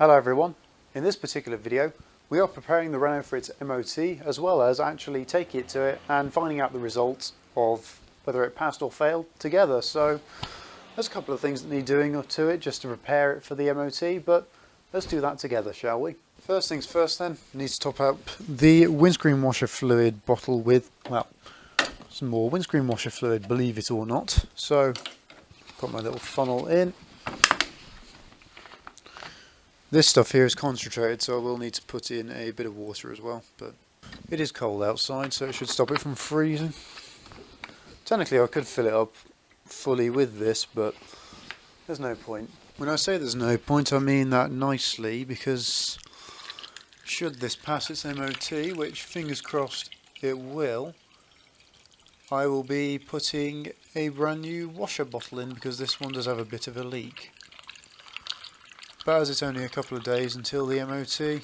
Hello everyone, in this particular video we are preparing the Renault for its MOT as well as actually taking it to it and finding out the results of whether it passed or failed together. So there's a couple of things that need doing to it just to prepare it for the MOT, but let's do that together, shall we? First things first then, need to top up the windscreen washer fluid bottle with, well, some more windscreen washer fluid, believe it or not. So got my little funnel in. This stuff here is concentrated, so I will need to put in a bit of water as well, but it is cold outside, so it should stop it from freezing. Technically I could fill it up fully with this, but there's no point. When I say there's no point, I mean that nicely, because should this pass its MOT, which fingers crossed it will, I will be putting a brand new washer bottle in, because this one does have a bit of a leak. But as it's only a couple of days until the MOT,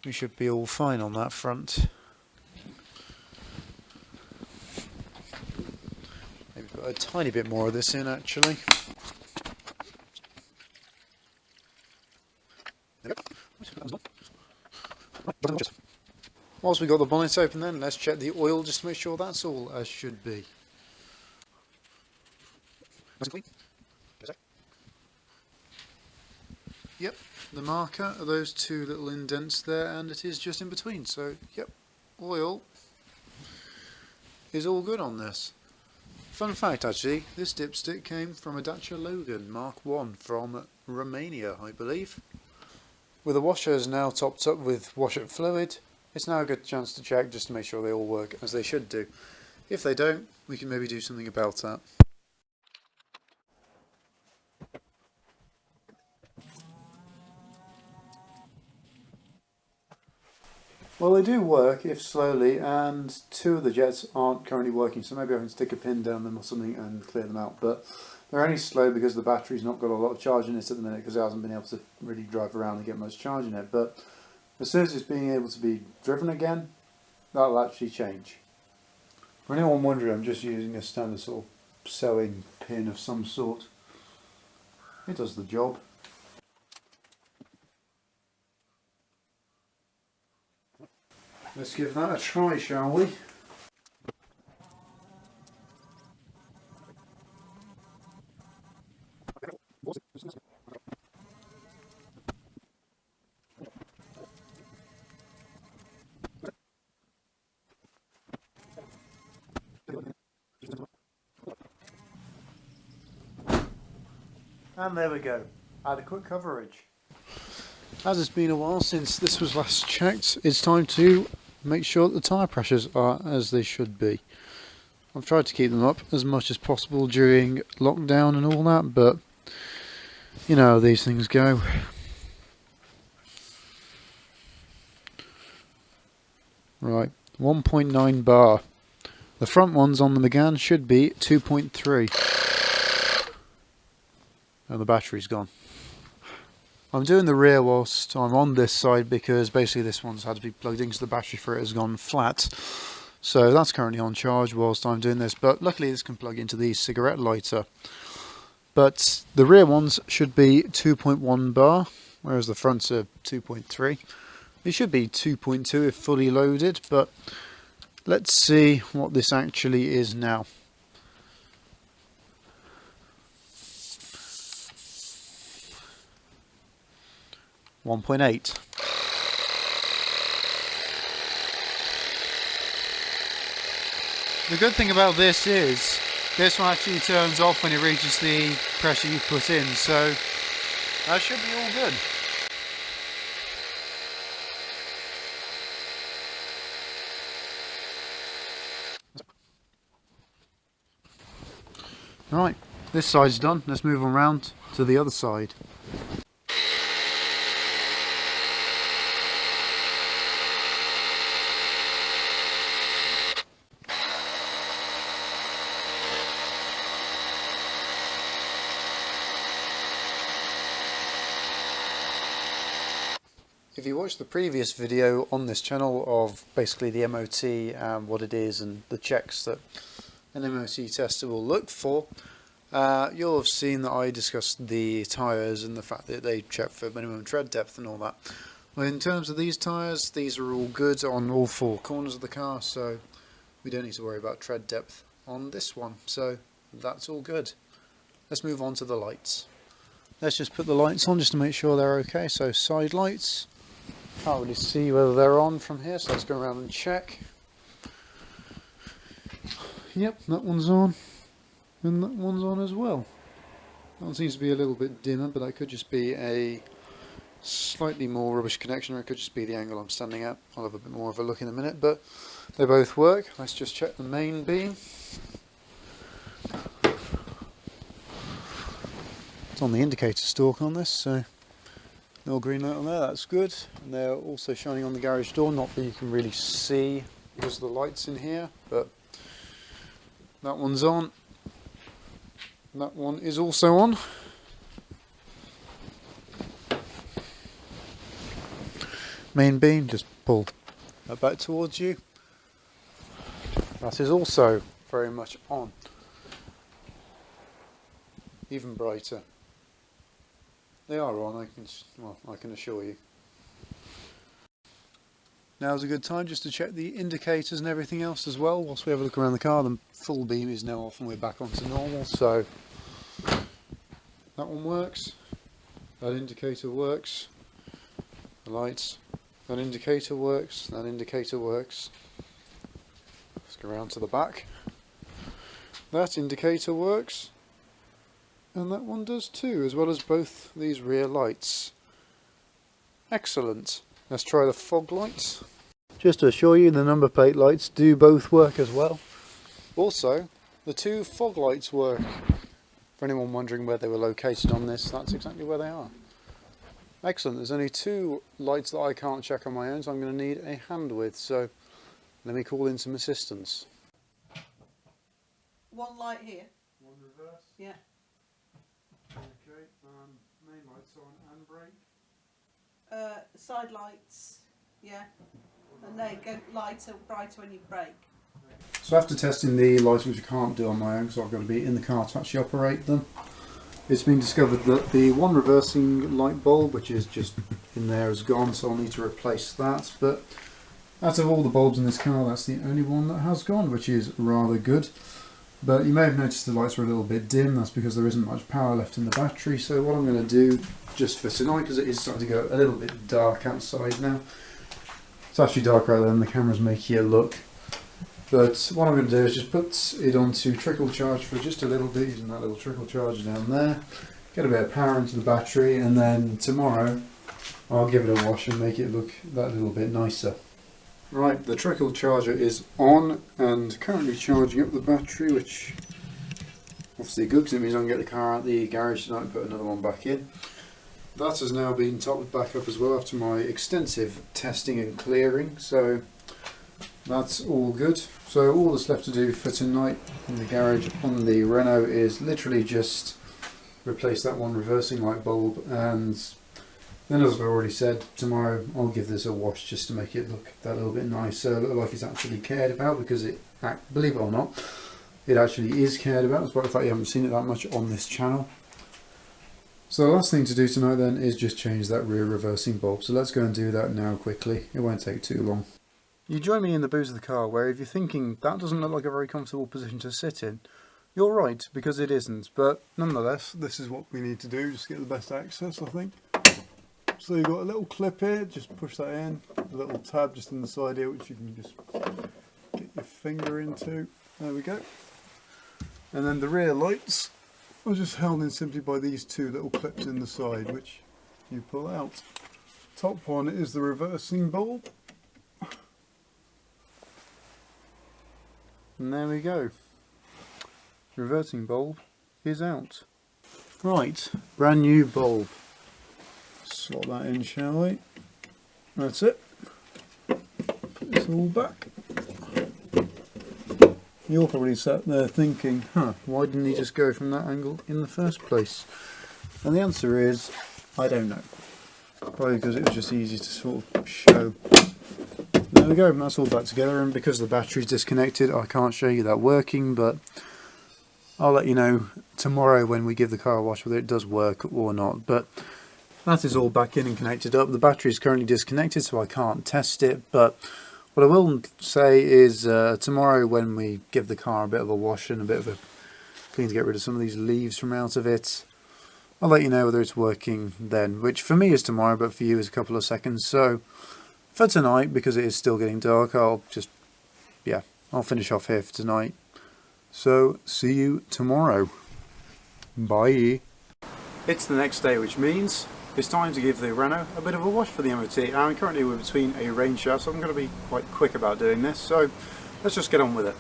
we should be all fine on that front. Maybe put a tiny bit more of this in actually. Whilst we got the bonnet open then, let's check the oil just to make sure that's all as should be. Nice and clean. Yep, the marker are those two little indents there, and it is just in between, so yep, oil is all good on this. Fun fact actually, this dipstick came from a Dacia Logan Mark I from Romania, I believe. With the washers now topped up with washer fluid, it's now a good chance to check just to make sure they all work as they should do. If they don't, we can maybe do something about that. Well, they do work, if slowly, and two of the jets aren't currently working, so maybe I can stick a pin down them or something and clear them out. But they're only slow because the battery's not got a lot of charge in it at the minute, because it hasn't been able to really drive around and get much charge in it. But as soon as it's being able to be driven again, that'll actually change. For anyone wondering, I'm just using a standard sort of sewing pin of some sort. It does the job. Let's give that a try, shall we? And there we go, adequate coverage. As it's been a while since this was last checked, it's time to make sure that the tyre pressures are as they should be. I've tried to keep them up as much as possible during lockdown and all that, but you know how these things go. Right, 1.9 bar. The front ones on the Mégane should be 2.3. And the battery's gone. I'm doing the rear whilst I'm on this side because basically this one's had to be plugged in because the battery for it has gone flat. So that's currently on charge whilst I'm doing this, but luckily this can plug into the cigarette lighter. But the rear ones should be 2.1 bar, whereas the fronts are 2.3. It should be 2.2 if fully loaded, but let's see what this actually is now. 1.8. The good thing about this is this one actually turns off when it reaches the pressure you put in, so that should be all good. Right, this side's done. Let's move on round to the other side. If you watched the previous video on this channel of basically the MOT and what it is and the checks that an MOT tester will look for, You'll have seen that I discussed the tyres and the fact that they check for minimum tread depth and all that. Well, in terms of these tyres, these are all good on all four corners of the car, so we don't need to worry about tread depth on this one, so that's all good. Let's move on to the lights. Let's just put the lights on just to make sure they're okay. So side lights, can't really see whether they're on from here, so let's go around and check. Yep, that one's on, and that one's on as well. That one seems to be a little bit dimmer, but that could just be a slightly more rubbish connection, or it could just be the angle I'm standing at. I'll have a bit more of a look in a minute, but they both work. Let's just check the main beam. It's on the indicator stalk on this, so no green light on there, that's good. And they're also shining on the garage door, not that you can really see because of the lights in here, but that one's on. That one is also on. Main beam, just pull that back towards you. That is also very much on. Even brighter. They are on, I can assure you. Now's a good time just to check the indicators and everything else as well. Whilst we have a look around the car, the full beam is now off and we're back onto normal, so that one works. That indicator works. The lights. That indicator works. That indicator works. Let's go around to the back. That indicator works. And that one does too, as well as both these rear lights. Excellent. Let's try the fog lights. Just to assure you, the number plate lights do both work as well. Also, the two fog lights work. For anyone wondering where they were located on this, that's exactly where they are. Excellent. There's only two lights that I can't check on my own, so I'm going to need a hand with. So let me call in some assistance. One light here. One reverse. Yeah. Okay. Main lights on and brake. Side lights. Yeah. And they go lighter, brighter when you brake. So after testing the lights, which I can't do on my own, so I've got to be in the car to actually operate them, it's been discovered that the one reversing light bulb, which is just in there, is gone, so I'll need to replace that. But out of all the bulbs in this car, that's the only one that has gone, which is rather good. But you may have noticed the lights are a little bit dim. That's because there isn't much power left in the battery. So what I'm going to do, just for tonight, because it is starting to go a little bit dark outside now. It's actually darker out than the camera's making it look. But what I'm going to do is just put it onto trickle charge for just a little bit, using that little trickle charge down there. Get a bit of power into the battery, and then tomorrow I'll give it a wash and make it look that little bit nicer. Right, the trickle charger is on and currently charging up the battery, which obviously good because it means I can get the car out of the garage tonight and put another one back in. That has now been topped back up as well after my extensive testing and clearing, so that's all good. So all that's left to do for tonight in the garage on the Renault is literally just replace that one reversing light bulb, and then, as I've already said, tomorrow I'll give this a wash just to make it look that little bit nicer, look like it's actually cared about, because it, believe it or not, it actually is cared about, despite the fact you haven't seen it that much on this channel. So the last thing to do tonight then is just change that rear reversing bulb. So let's go and do that now quickly. It won't take too long. You join me in the boot of the car, where if you're thinking that doesn't look like a very comfortable position to sit in, you're right, because it isn't. But nonetheless, this is what we need to do, just get the best access, I think. So you've got a little clip here, just push that in, a little tab just in the side here, which you can just get your finger into. There we go. And then the rear lights are just held in simply by these two little clips in the side, which you pull out. Top one is the reversing bulb. And there we go. Reversing bulb is out. Right, brand new bulb. Slot that in, shall we? That's it. Put this all back. You're probably sat there thinking, why didn't he just go from that angle in the first place? And the answer is, I don't know. Probably because it was just easy to sort of show. There we go, that's all back together, and because the battery's disconnected I can't show you that working, but I'll let you know tomorrow when we give the car a wash whether it does work or not. But that is all back in and connected up. The battery is currently disconnected, so I can't test it. But what I will say is tomorrow when we give the car a bit of a wash and a bit of a clean to get rid of some of these leaves from out of it, I'll let you know whether it's working then, which for me is tomorrow, but for you is a couple of seconds. So for tonight, because it is still getting dark, I'll finish off here for tonight. So see you tomorrow. Bye. It's the next day, which means it's time to give the Renault a bit of a wash for the MOT. And currently we're between a rain shower, so I'm going to be quite quick about doing this. So let's just get on with it.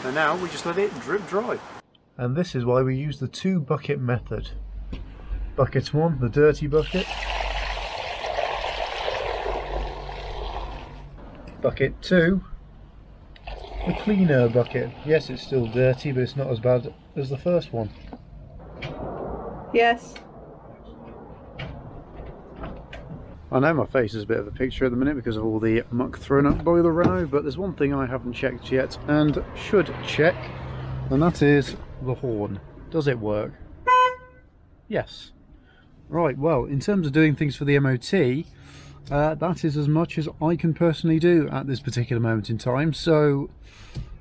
And now we just let it drip dry. And this is why we use the 2 bucket method. Bucket 1, the dirty bucket. Bucket 2, the cleaner bucket. Yes, it's still dirty, but it's not as bad as the first one. Yes. I know my face is a bit of a picture at the minute because of all the muck thrown up by the Renault, but there's one thing I haven't checked yet and should check, and that is the horn. Does it work? Yes. Right, well, in terms of doing things for the MOT, that is as much as I can personally do at this particular moment in time, so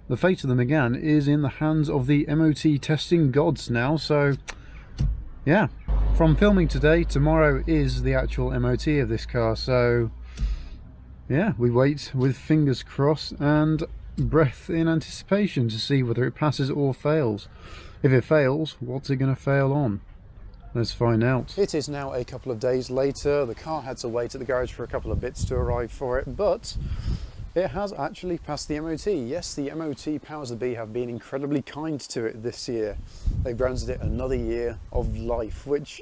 the fate of the Mégane is in the hands of the MOT testing gods now, so yeah. From filming today, tomorrow is the actual MOT of this car, so yeah, we wait with fingers crossed and breath in anticipation to see whether it passes or fails. If it fails, what's it going to fail on? Let's find out. It is now a couple of days later. The car had to wait at the garage for a couple of bits to arrive for it, but it has actually passed the MOT. Yes, the MOT powers that be have been incredibly kind to it this year. They've granted it another year of life, which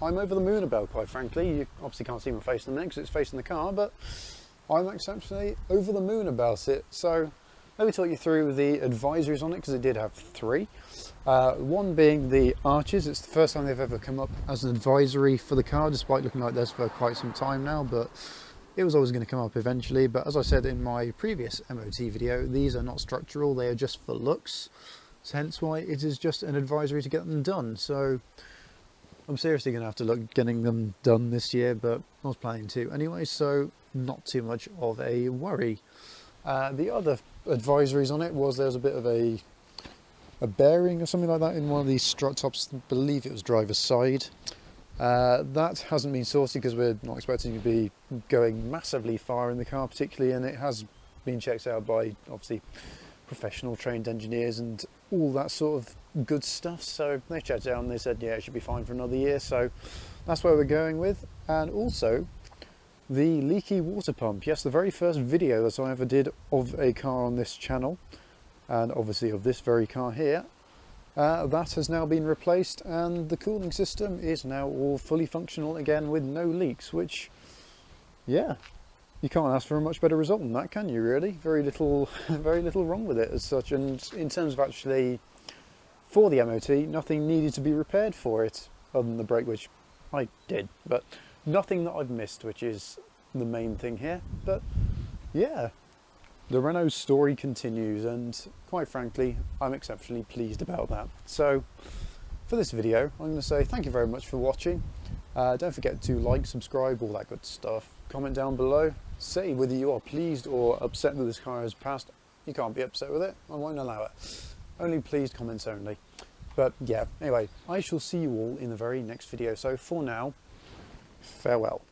I'm over the moon about, quite frankly. You obviously can't see my face in the minute because it's facing the car, but I'm exceptionally over the moon about it. So let me talk you through the advisories on it, because it did have 3. One being the arches. It's the first time they've ever come up as an advisory for the car, despite looking like this for quite some time now, but it was always going to come up eventually. But as I said in my previous MOT video, these are not structural, they are just for looks, so hence why it is just an advisory to get them done. So I'm seriously going to have to look getting them done this year, but I was planning to anyway, so not too much of a worry. The other advisories on it was there was a bit of a bearing or something like that in one of these strut tops. I believe it was driver's side. That hasn't been sorted because we're not expecting to be going massively far in the car particularly, and it has been checked out by obviously professional trained engineers and all that sort of good stuff. So they checked it out and they said yeah, it should be fine for another year, so that's where we're going with. And also the leaky water pump. Yes, the very first video that I ever did of a car on this channel, and obviously of this very car here, that has now been replaced, and the cooling system is now all fully functional again with no leaks, which, yeah, you can't ask for a much better result than that, can you really? Very little wrong with it as such. And in terms of actually for the MOT, nothing needed to be repaired for it other than the brake, which I did, but nothing that I've missed, which is the main thing here. But yeah, the Renault story continues, and quite frankly, I'm exceptionally pleased about that. So for this video, I'm going to say thank you very much for watching. Don't forget to like, subscribe, all that good stuff. Comment down below, say whether you are pleased or upset that this car has passed. You can't be upset with it, I won't allow it. Only pleased comments only. But yeah, anyway, I shall see you all in the very next video. So for now, farewell.